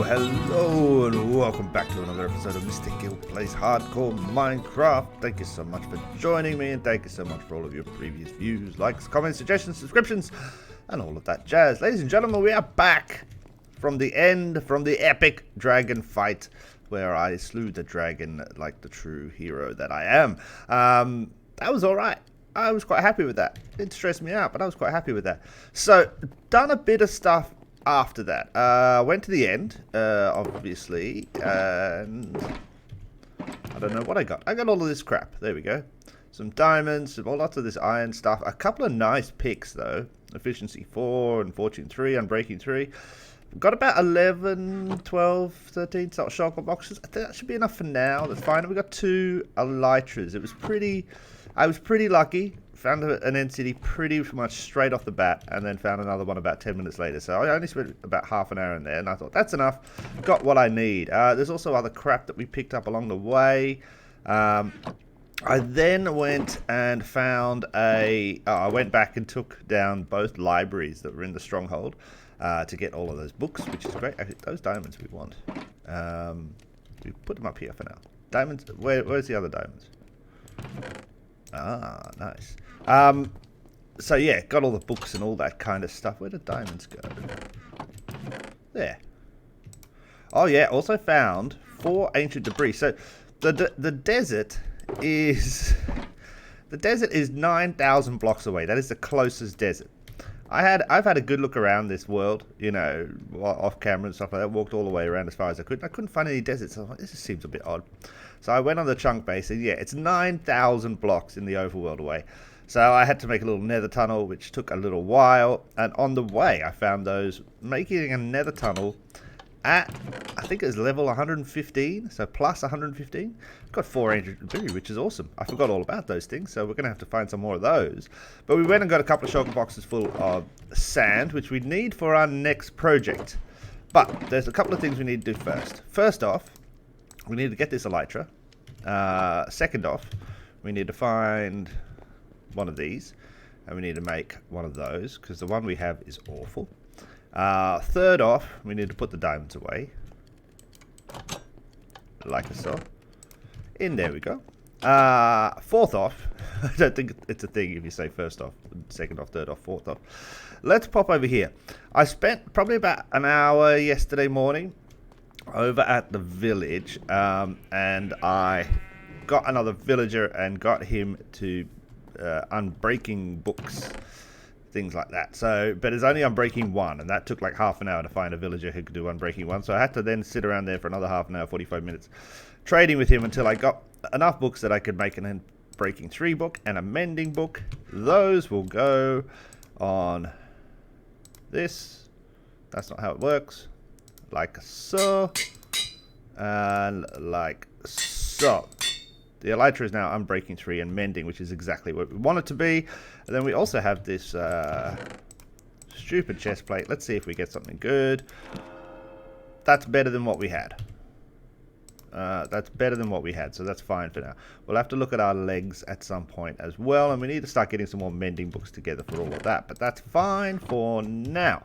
Hello, and welcome back to another episode of Mr. Gill Plays Hardcore Minecraft. Thank you so much for joining me, and thank you so much for all of your previous views, likes, comments, suggestions, subscriptions, and all of that jazz. Ladies and gentlemen, we are back from the epic dragon fight, where I slew the dragon like the true hero that I am. That was alright. I was quite happy with that. It didn't stress me out, but I was quite happy with that. So, done a bit of stuff after that. Went to the end, obviously, and I don't know what I got. I got all of this crap. There we go. Some diamonds, lots of this iron stuff. A couple of nice picks, though. Efficiency 4 and Fortune 3, Unbreaking 3. Got about 11, 12, 13 sort of shulker boxes. I think that should be enough for now. That's fine. We got 2 elytras. I was pretty lucky. Found an end city pretty much straight off the bat, and then found another one about 10 minutes later. So I only spent about half an hour in there, and I thought, that's enough. Got what I need. There's also other crap that we picked up along the way. I then went and found I went back and took down both libraries that were in the stronghold to get all of those books, which is great. Actually, those diamonds we want. We put them up here for now. Diamonds, where's the other diamonds? Ah, nice. So yeah, got all the books and all that kind of stuff. Where did diamonds go? There. Oh yeah, also found 4 ancient debris. So the desert is 9,000 blocks away. That is the closest desert. I've had a good look around this world, you know, off camera and stuff like that. Walked all the way around as far as I could. I couldn't find any deserts. So I was like, this just seems a bit odd. So I went on the chunk base, and yeah, it's 9,000 blocks in the overworld away. So I had to make a little nether tunnel, which took a little while. And on the way, I found those making a nether tunnel at, I think it was level 115, so plus 115. Got 4 ancient debris, which is awesome. I forgot all about those things, so we're going to have to find some more of those. But we went and got a couple of shulker boxes full of sand, which we need for our next project. But there's a couple of things we need to do first. First off, we need to get this elytra. Second off, we need to find one of these, and we need to make one of those, because the one we have is awful. Third off, we need to put the diamonds away, like so. In there we go. Fourth off, I don't think it's a thing if you say first off, second off, third off, fourth off. Let's pop over here. I spent probably about an hour yesterday morning over at the village, and I got another villager and got him to unbreaking books, things like that. So, but it's only unbreaking 1, and that took like half an hour to find a villager who could do unbreaking 1. So I had to then sit around there for another half an hour, 45 minutes, trading with him until I got enough books that I could make an unbreaking 3 book and a mending book. Those will go on this. That's not how it works. Like so, and like so. The elytra is now unbreaking 3 and mending, which is exactly what we want it to be. And then we also have this stupid chest plate. Let's see if we get something good. That's better than what we had. That's better than what we had, so that's fine for now. We'll have to look at our legs at some point as well, and we need to start getting some more mending books together for all of that. But that's fine for now.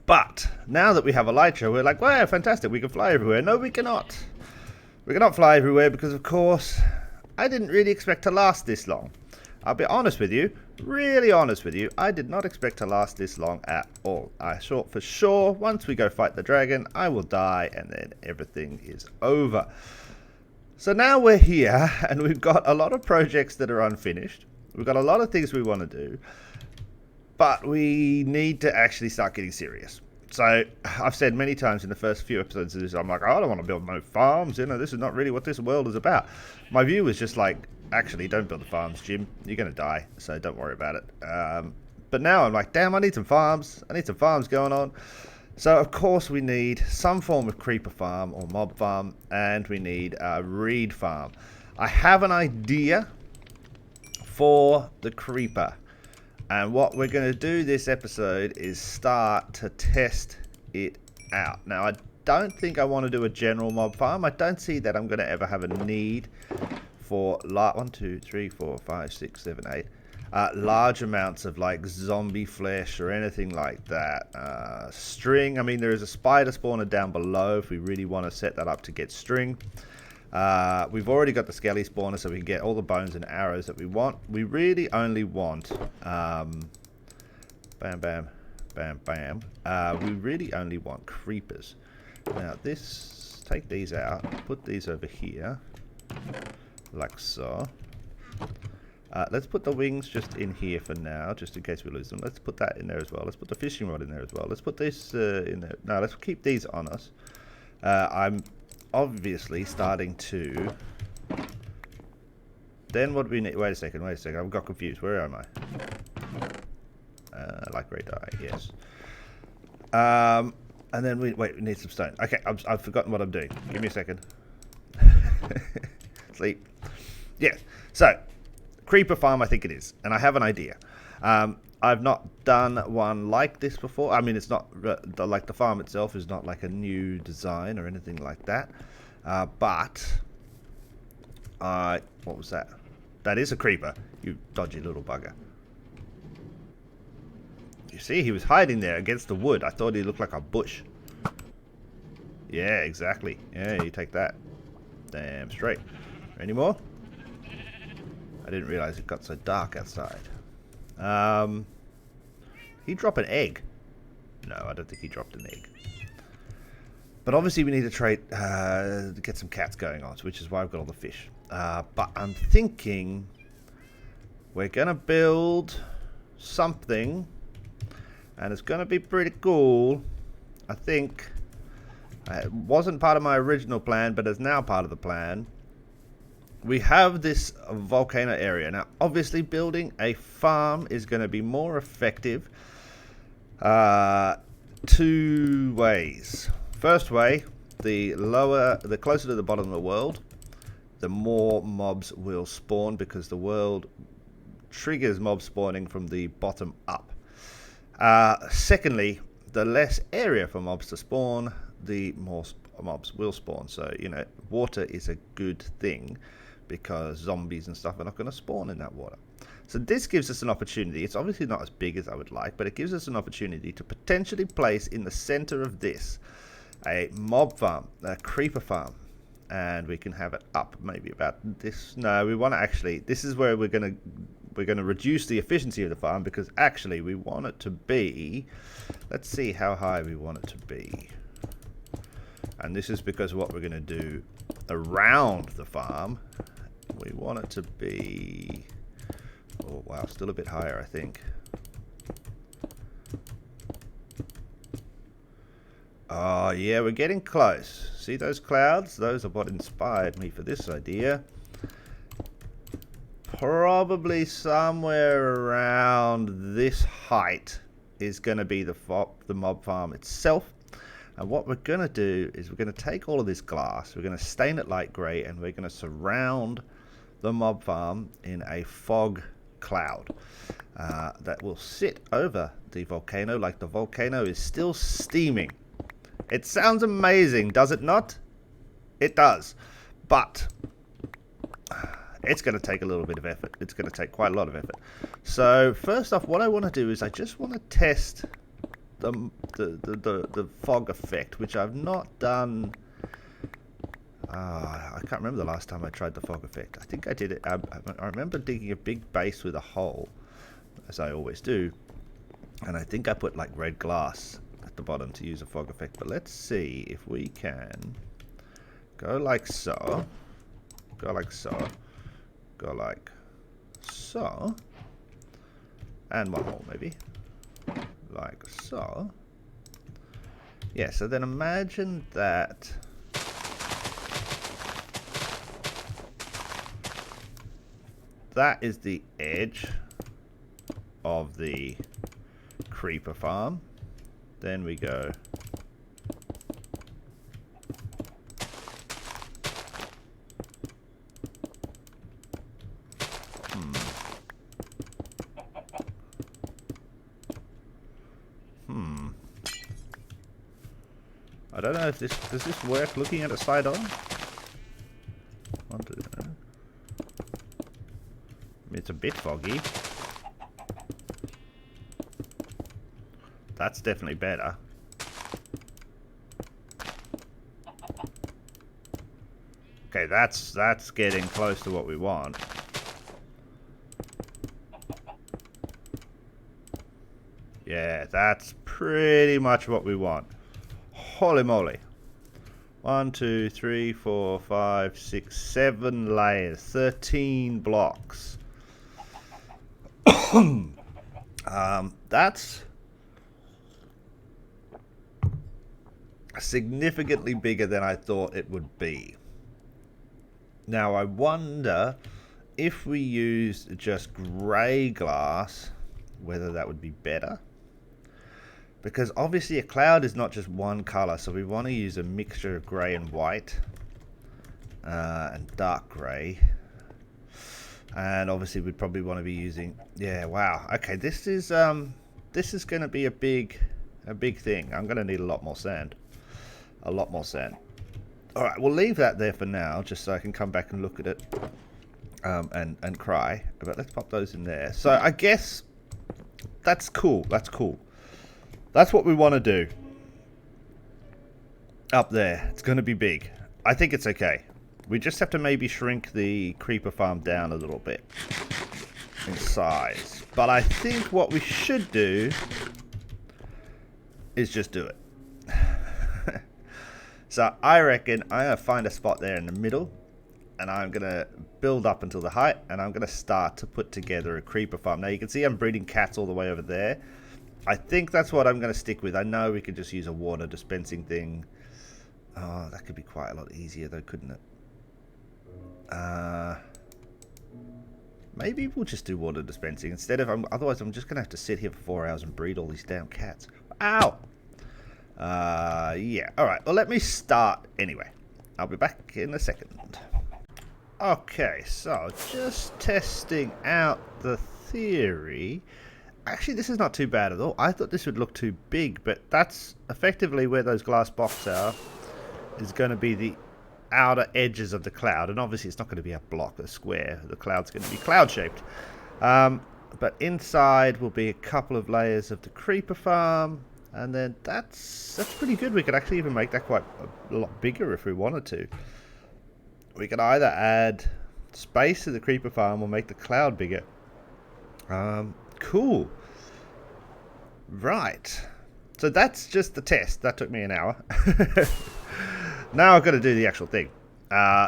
But now that we have elytra, we're like, wow, fantastic, we can fly everywhere. No, we cannot. We cannot fly everywhere because, of course, I didn't really expect to last this long. I'll be honest with you, really honest with you, I did not expect to last this long at all. I thought for sure, once we go fight the dragon, I will die and then everything is over. So now we're here, and we've got a lot of projects that are unfinished. We've got a lot of things we want to do. But we need to actually start getting serious. So I've said many times in the first few episodes of this, I'm like, I don't want to build no farms. You know, this is not really what this world is about. My view was just like, actually, don't build the farms, Jim. You're going to die, so don't worry about it. But now I'm like, damn, I need some farms. I need some farms going on. So, of course, we need some form of creeper farm or mob farm, and we need a reed farm. I have an idea for the creeper. And what we're going to do this episode is start to test it out. Now, I don't think I want to do a general mob farm. I don't see that I'm going to ever have a need for 1, 2, 3, 4, 5, 6, 7, 8 large amounts of like zombie flesh or anything like that. String, I mean, there is a spider spawner down below if we really want to set that up to get string. We've already got the skelly spawner, so we can get all the bones and arrows that we want. We really only want bam bam bam bam. We really only want creepers. Now this, take these out, put these over here like so. Let's put the wings just in here for now, just in case we lose them. Let's put that in there as well. Let's put the fishing rod in there as well. Let's put this in there. No, let's keep these on us. I'm obviously starting to... Then what do we need? Wait a second. I've got confused. Where am I? Like radar, yes. And then we need some stone. Okay, I've forgotten what I'm doing. Give me a second. Sleep. Yeah. So, creeper farm, I think it is, and I have an idea. I've not done one like this before. I mean, it's not like the farm itself is not like a new design or anything like that. But what was that? That is a creeper. You dodgy little bugger. You see, he was hiding there against the wood. I thought he looked like a bush. Yeah, exactly. Yeah, you take that. Damn straight. Any more? I didn't realize it got so dark outside. He dropped an egg. No, I don't think he dropped an egg. But obviously we need to get some cats going on, which is why I've got all the fish. But I'm thinking we're going to build something, and it's going to be pretty cool. I think it wasn't part of my original plan, but it's now part of the plan. We have this volcano area. Now, obviously, building a farm is going to be more effective 2 ways. First way, the closer to the bottom of the world, the more mobs will spawn, because the world triggers mob spawning from the bottom up. Secondly, the less area for mobs to spawn, the more mobs will spawn. So, you know, water is a good thing, because zombies and stuff are not going to spawn in that water. So this gives us an opportunity. It's obviously not as big as I would like, but it gives us an opportunity to potentially place in the center of this a mob farm, a creeper farm, and we can have it up maybe about this. No, we want to actually, this is where we're going to reduce the efficiency of the farm, because actually we want it to be, let's see how high we want it to be. And this is because what we're going to do around the farm, we want it to be, oh wow, still a bit higher, I think. Oh yeah, we're getting close. See those clouds? Those are what inspired me for this idea. Probably somewhere around this height is going to be the mob farm itself. And what we're going to do is we're going to take all of this glass, we're going to stain it light grey, and we're going to surround the mob farm in a fog cloud that will sit over the volcano like the volcano is still steaming. It sounds amazing, does it not? It does. But it's going to take a little bit of effort. It's going to take quite a lot of effort. So first off, what I want to do is I just want to test the fog effect, which I've not done. I can't remember the last time I tried the fog effect. I think I did it. I remember digging a big base with a hole, as I always do, and I think I put like red glass at the bottom to use a fog effect. But let's see if we can go like so, go like so, go like so, and one more maybe, like so, Yeah, so then imagine that that is the edge of the creeper farm. Then we go I don't know if this does this work looking at it side on? It's a bit foggy. That's definitely better. Okay, that's getting close to what we want. Yeah, that's pretty much what we want. Holy moly. 1, 2, 3, 4, 5, 6, 7 layers. 13 blocks. That's significantly bigger than I thought it would be. Now I wonder if we used just grey glass, whether that would be better. Because obviously a cloud is not just one colour, so we want to use a mixture of grey and white and dark grey. And obviously we'd probably want to be using, yeah, wow. Okay, this is going to be a big thing. I'm going to need a lot more sand. A lot more sand. All right, we'll leave that there for now, just so I can come back and look at it and cry. But let's pop those in there. So I guess that's cool. That's cool. That's what we want to do. Up there. It's going to be big. I think it's okay. We just have to maybe shrink the creeper farm down a little bit in size. But I think what we should do is just do it. So I reckon I'm going to find a spot there in the middle, and I'm going to build up until the height, and I'm going to start to put together a creeper farm. Now you can see I'm breeding cats all the way over there. I think that's what I'm going to stick with. I know we could just use a water dispensing thing. Oh, that could be quite a lot easier though, couldn't it? Maybe we'll just do water dispensing instead of, otherwise I'm just going to have to sit here for 4 hours and breed all these damn cats. Ow! Yeah, alright, well let me start anyway. I'll be back in a second. Okay, so just testing out the theory. Actually, this is not too bad at all. I thought this would look too big, but that's effectively where those glass boxes are, is going to be the outer edges of the cloud. And obviously it's not going to be a block, a square. The cloud's going to be cloud-shaped. But inside will be a couple of layers of the creeper farm. And then that's pretty good. We could actually even make that quite a lot bigger if we wanted to. We could either add space to the creeper farm or make the cloud bigger. Cool. Right. So that's just the test. That took me an hour. Now I've got to do the actual thing.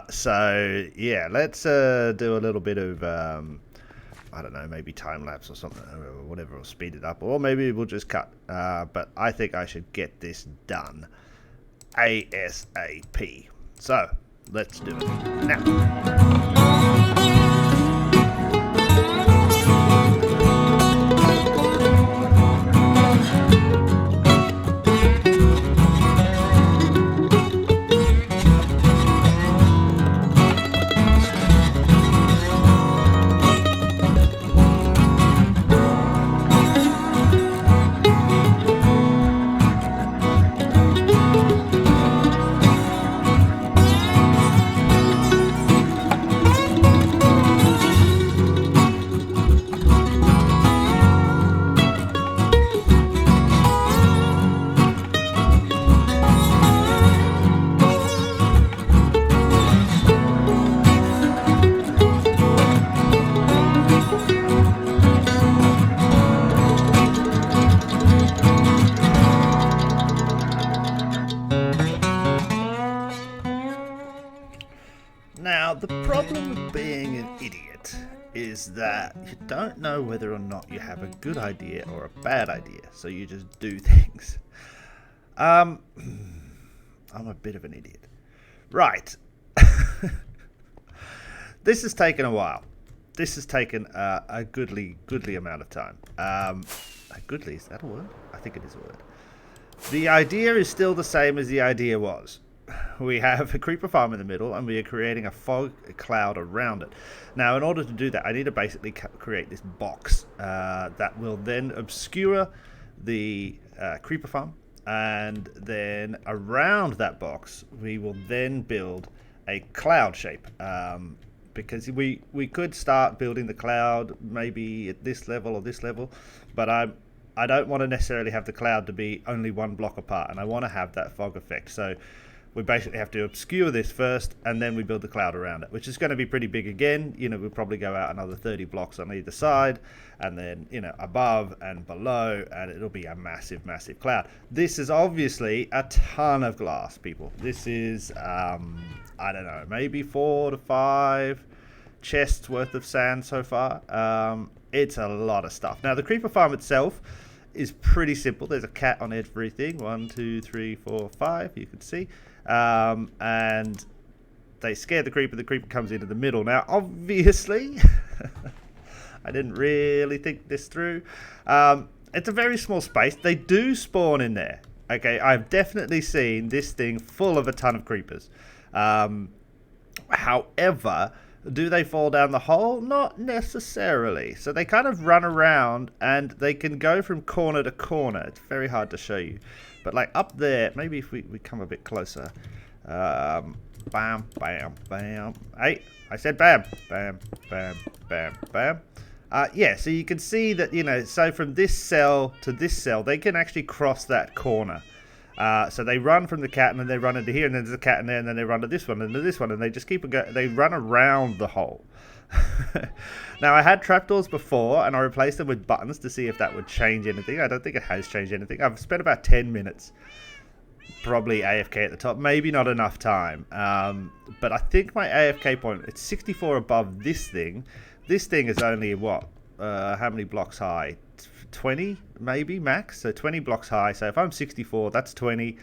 So yeah, let's do a little bit of I don't know, maybe time lapse or something, or whatever, or speed it up, or maybe we'll just cut. But I think I should get this done ASAP. So let's do it now. Now, the problem with being an idiot is that you don't know whether or not you have a good idea or a bad idea, so you just do things. I'm a bit of an idiot. Right. This has taken a while. This has taken a goodly amount of time. Goodly, is that a word? I think it is a word. The idea is still the same as the idea was. We have a creeper farm in the middle, and we are creating a fog cloud around it. Now, in order to do that, I need to basically create this box that will then obscure the creeper farm, and then around that box, we will then build a cloud shape. Because we could start building the cloud maybe at this level or this level, but I don't want to necessarily have the cloud to be only one block apart, and I want to have that fog effect. So we basically have to obscure this first, and then we build the cloud around it, which is going to be pretty big again. You know, we'll probably go out another 30 blocks on either side, and then, you know, above and below, and it'll be a massive cloud. This is obviously a ton of glass, people. This is I don't know, maybe 4 to 5 chests worth of sand so far. It's a lot of stuff. Now, the creeper farm itself is pretty simple. There's a cat on everything. 1, 2, 3, 4, 5. You can see. And they scare the creeper. The creeper comes into the middle. Now, obviously, I didn't really think this through. It's a very small space. They do spawn in there. Okay, I've definitely seen this thing full of a ton of creepers. However, do they fall down the hole? Not necessarily. So they kind of run around, and they can go from corner to corner. It's very hard to show you. But like up there, maybe if we come a bit closer. Bam, bam, bam. Hey, I said bam. Bam, bam, bam, bam. Yeah, so you can see that, you know, so from this cell to this cell, they can actually cross that corner. So they run from the cat, and then they run into here, and then there's a cat in there, and then they run to this one, and to this one, and they just keep going. They run around the hole. Now, I had trapdoors before, and I replaced them with buttons to see if that would change anything. I don't think it has changed anything. I've spent about 10 minutes, probably AFK at the top. Maybe not enough time. But I think my AFK point, it's 64 above this thing. This thing is only, what, how many blocks high? 20 maybe max, so 20 blocks high. So if I'm 64, that's 20,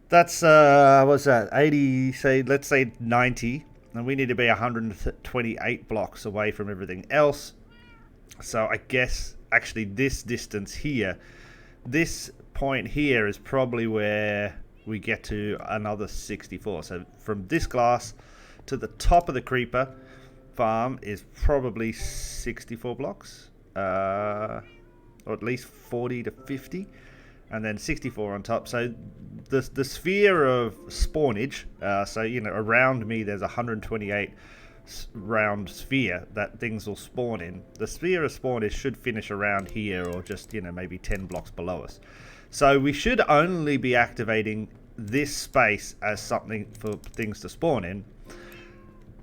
that's what's that, 80, say, let's say 90, and we need to be 128 blocks away from everything else. So I guess actually this distance here, this point here, is probably where we get to another 64. So from this glass to the top of the creeper farm is probably 64 blocks, or at least 40 to 50, and then 64 on top. So the sphere of spawnage, so, you know, around me there's 128 round sphere that things will spawn in. The sphere of spawnage should finish around here, or just, you know, maybe 10 blocks below us. So we should only be activating this space as something for things to spawn in,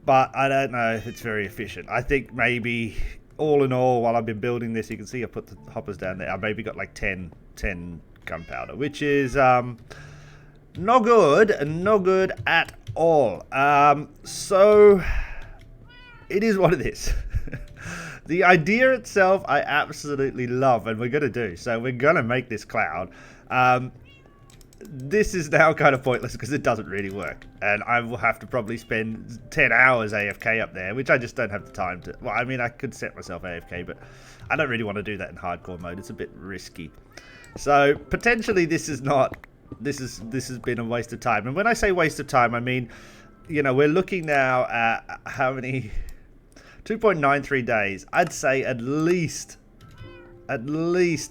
but I don't know if it's very efficient. I think maybe, all in all, while I've been building this, you can see I put the hoppers down there. I maybe got like 10 gunpowder, which is no good at all. So it is what it is. The idea itself I absolutely love, and we're going to do. So we're going to make this cloud. This is now kind of pointless because it doesn't really work, and I will have to probably spend 10 hours AFK up there, which I just don't have the time to. Well, I mean, I could set myself AFK, but I don't really want to do that in hardcore mode. It's a bit risky. So potentially this has been a waste of time. And when I say waste of time, I mean, you know, we're looking now at how many, 2.93 days. I'd say at least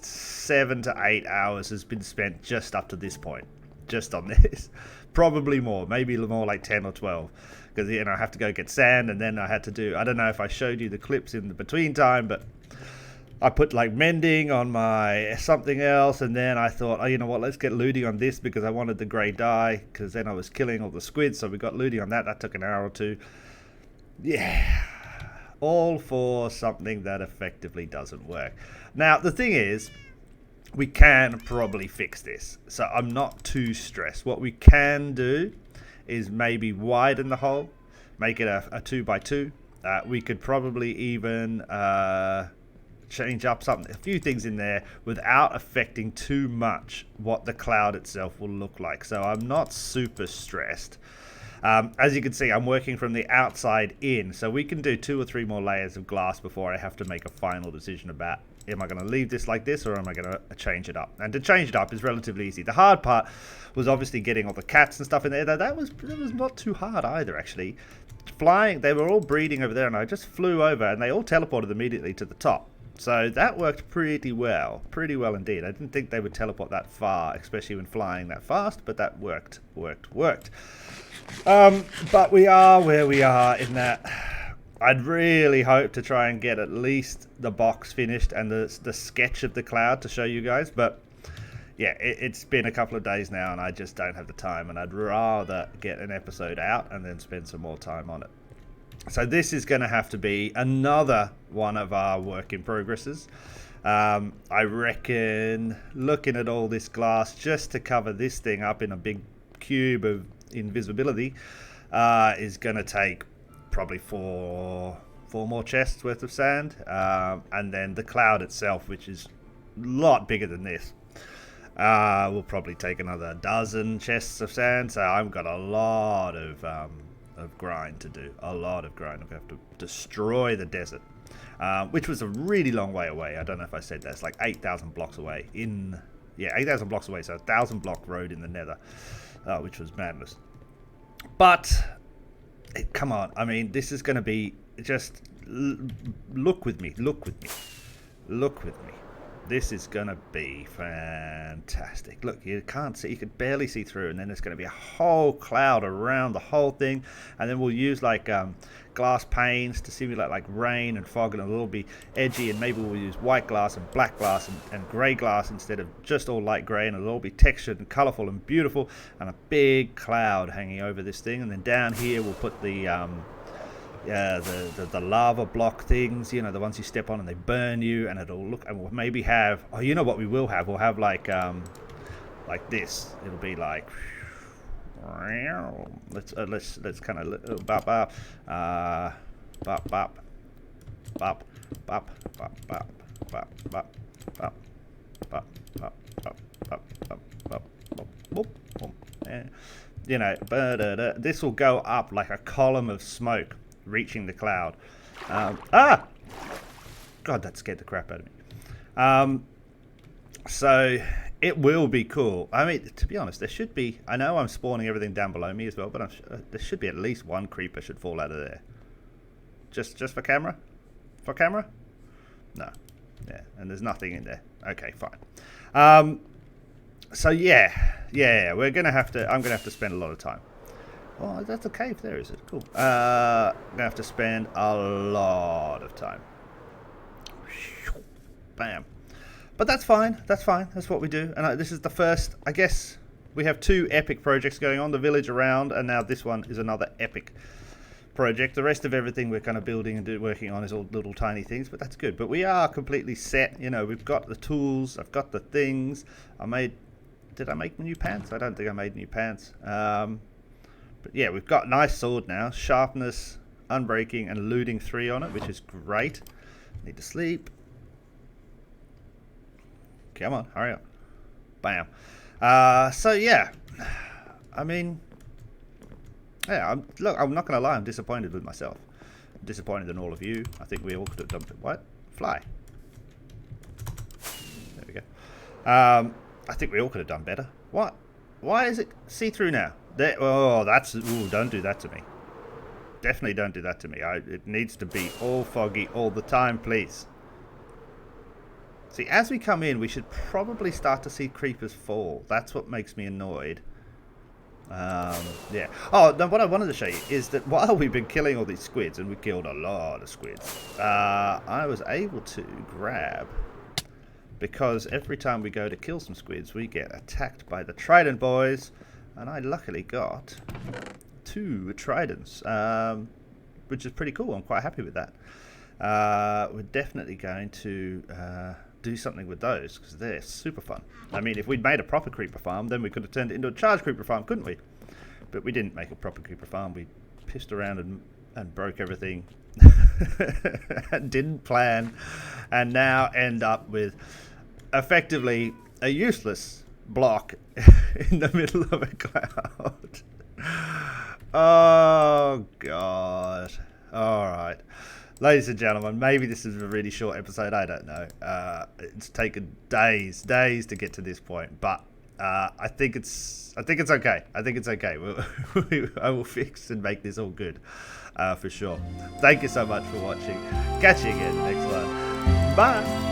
7 to 8 hours has been spent just up to this point, just on this. Probably more, maybe more like 10 or 12, because, you know, I have to go get sand, and then I had to do, I don't know if I showed you the clips in the between time, but I put like mending on my something else, and then I thought, oh, you know what, let's get looting on this, because I wanted the grey dye, because then I was killing all the squids, so we got looting on that. That took an hour or two. Yeah, all for something that effectively doesn't work. Now, the thing is, we can probably fix this, so I'm not too stressed. What we can do is maybe widen the hole, make it a 2x2. We could probably even change up a few things in there without affecting too much what the cloud itself will look like. So I'm not super stressed. As you can see, I'm working from the outside in, so we can do 2 or 3 more layers of glass before I have to make a final decision about, am I going to leave this like this or am I going to change it up? And to change it up is relatively easy. The hard part was obviously getting all the cats and stuff in there. That was not too hard either, actually. Flying, they were all breeding over there, and I just flew over, and they all teleported immediately to the top. So that worked pretty well indeed. I didn't think they would teleport that far, especially when flying that fast, but that worked. But we are where we are in that I'd really hope to try and get at least the box finished and the sketch of the cloud to show you guys, but yeah, it's been a couple of days now and I just don't have the time, and I'd rather get an episode out and then spend some more time on it. So this is going to have to be another one of our work in progresses. I reckon looking at all this glass just to cover this thing up in a big cube of invisibility is going to take probably four more chests worth of sand, and then the cloud itself, which is a lot bigger than this, will probably take another dozen chests of sand. So I've got a lot of grind to do. A lot of grind. I have to destroy the desert, which was a really long way away. I don't know if I said that. It's like 8,000 blocks away. 8,000 blocks away. So a 1,000 block road in the nether, which was madness. But come on. I mean, this is going to be just look with me. This is going to be fantastic. Look, you can't see, you can barely see through, and then there's going to be a whole cloud around the whole thing, and then we'll use like glass panes to simulate like rain and fog, and it'll all be edgy, and maybe we'll use white glass and black glass and grey glass instead of just all light grey, and it'll all be textured and colourful and beautiful, and a big cloud hanging over this thing. And then down here we'll put the lava block things, you know, the ones you step on and they burn you, and it'll look, and we'll maybe have, oh, you know what we will have? We'll have like this. It'll be like, let's kind of bop bop bop bop bop bop bop bop bop bop bop bop bop bop bop bop. You know, this will go up like a column of smoke reaching the cloud. God, that scared the crap out of me. So it will be cool. I mean, to be honest, there should be, I know I'm spawning everything down below me as well, but there should be at least one creeper should fall out of there. Just for camera? For camera? No. Yeah, and there's nothing in there. Okay, fine. So yeah, we're gonna have to, I'm gonna have to spend a lot of time. Oh, that's a cave there, is it? Cool. I'm gonna have to spend a lot of time. Bam. But that's fine. That's fine. That's what we do. And this is the first, I guess, we have 2 epic projects going on. The village around, and now this one is another epic project. The rest of everything we're kind of building and working on is all little tiny things, but that's good. But we are completely set. You know, we've got the tools. I've got the things. Did I make new pants? I don't think I made new pants. But yeah, we've got nice sword now. Sharpness, unbreaking, and looting 3 on it, which is great. Need to sleep. Come on, hurry up. Bam. So yeah, I mean, yeah, I'm not going to lie, I'm disappointed with myself. I'm disappointed in all of you. I think we all could have done it. What? Fly. There we go. I think we all could have done better. What? Why is it see-through now? There, oh, that's... Ooh, don't do that to me. Definitely don't do that to me. It needs to be all foggy all the time, please. See, as we come in, we should probably start to see creepers fall. That's what makes me annoyed. Yeah. Oh, no, what I wanted to show you is that while we've been killing all these squids, and we killed a lot of squids, I was able to grab... Because every time we go to kill some squids, we get attacked by the trident boys. And I luckily got 2 tridents, which is pretty cool. I'm quite happy with that. We're definitely going to do something with those, because they're super fun. I mean, if we'd made a proper creeper farm, then we could have turned it into a charge creeper farm, couldn't we? But we didn't make a proper creeper farm. We pissed around and and broke everything. Didn't plan, and now end up with effectively a useless block in the middle of a cloud. Oh god. Alright. Ladies and gentlemen, maybe this is a really short episode, I don't know. It's taken days to get to this point, but I think it's okay. I think it's okay. I will fix and make this all good, for sure. Thank you so much for watching. Catch you again next one. Bye.